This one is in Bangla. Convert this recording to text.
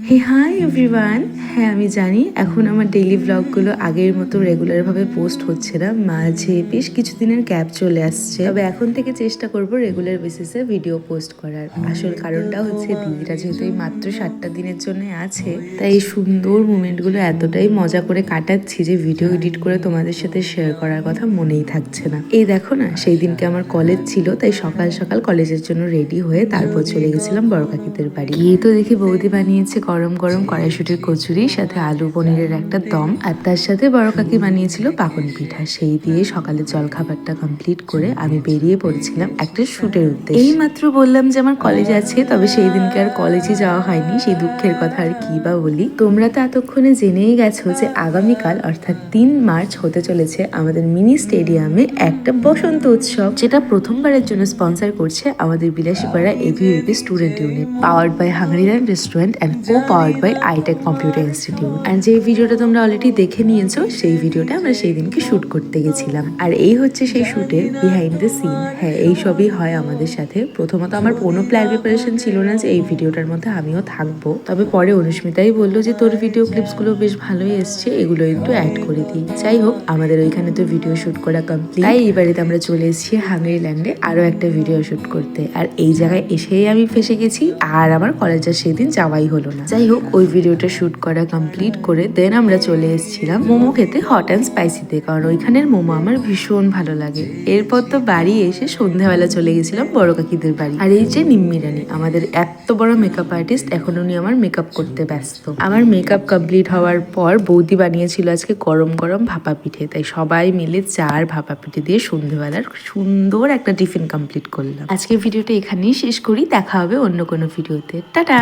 হে হাই এভরিওয়ান। হ্যাঁ, আমি জানি এখন আমার ডেইলি ব্লগগুলো আগের মতো রেগুলারভাবে পোস্ট হচ্ছে না, মাঝে বেশ কিছুদিনের গ্যাপ চলে আসছে। তবে এখন থেকে চেষ্টা করব রেগুলার বেসিসে ভিডিও পোস্ট করার। আসল কারণটা হচ্ছে দিদিরা যেহেতু এই মাত্র 7টা দিনের জন্য আছে, তাই এই সুন্দর মোমেন্টগুলো এতটাই মজা করে কাটাচ্ছি যে ভিডিও এডিট করে তোমাদের সাথে শেয়ার করার কথা মনেই থাকছে না। এই দেখো না, সেই দিনকে আমার কলেজ ছিল, তাই সকাল সকাল কলেজের জন্য রেডি হয়ে তারপর চলে গেছিলাম বড় কাকিদের বাড়ি। গিয়ে তো দেখি বৌদি বানিয়েছে গরম গরম কড়াইশুটির কচুরি, সাথে আলু পনিরের একটা দম, আর তার সাথে বড় কাকি বানিয়েছিল পাকন পিঠা। সেই দিয়ে সকালে জল খাবারটা কমপ্লিট করে আমি বেরিয়ে পড়েছিলাম একটা শুটের উদ্দেশ্যে। এই মাত্র বললাম যে আমার কলেজ আছে, তবে সেই দিনকে আর কলেজে যাওয়া হয়নি। সেই দুঃখের কথা আর কি বা বলি। তোমরা তো এতক্ষণে জেনেই গেছো যে আগামীকাল অর্থাৎ 3 মার্চ হতে চলেছে আমাদের মিনি স্টেডিয়ামে একটা বসন্ত উৎসব, যেটা প্রথমবারের জন্য স্পন্সর করছে আমাদের Bilasipara AVAP student unit, powered by Hungarian restaurant and powered by iTech computer institute. আর যে ভিডিওটা তোমরা অলরেডি দেখে নিয়েছো, সেই ভিডিওটা আমরা সেই দিনকে শুট করতে গেছিলাম। আর এই হচ্ছে সেই শুটের বিহাইন্ড দ্য সিন। হ্যাঁ, এই সবই হয় আমাদের সাথে। প্রথমত আমার কোনো প্ল্যান প্রিপারেশন ছিল না যে এই ভিডিওটার মধ্যে আমিও থাকবো, তবে পরে অনুস্মিতাই বললো যে তোর ভিডিও ক্লিপসগুলো বেশ ভালোই এসছে, এগুলো একটু অ্যাড করে দিই। যাই হোক, আমাদের ওইখানে তো ভিডিও শুট করা কমপ্লিট, তাই এই বাড়িতে আমরা চলে এসেছি হাঙ্গেরিল্যান্ডে আরো একটা ভিডিও শুট করতে। আর এই জায়গায় এসেই আমি ফেসে গেছি, আর আমার কলেজে সেদিন যাওয়াই হলো না। যাই হোক, ওই ভিডিওটা শুট করা কমপ্লিট করে দেন আমরা চলে এসেছিলাম মোমো খেতে হট অ্যান্ড স্পাইসিতে, কারণ ওইখানের মোমো আমার ভীষণ ভালো লাগে। এরপর তো বাড়ি এসে সন্ধ্যাবেলা চলে গেছিলাম বড় কাকিদের বাড়ি। আর এই যে নিম্মি রানী, আমাদের এত বড় মেকআপ আর্টিস্ট, এখন উনি আমার মেকআপ করতে ব্যস্ত। আমার মেকআপ কমপ্লিট হওয়ার পর বৌদি বানিয়েছিল আজকে গরম গরম ভাপা পিঠে, তাই সবাই মিলে 4 ভাপা পিঠে দিয়ে সন্ধ্যাবেলার সুন্দর একটা টিফিন কমপ্লিট করলাম। আজকের ভিডিওটা এখানেই শেষ করি, দেখা হবে অন্য কোনো ভিডিওতে। টাটা।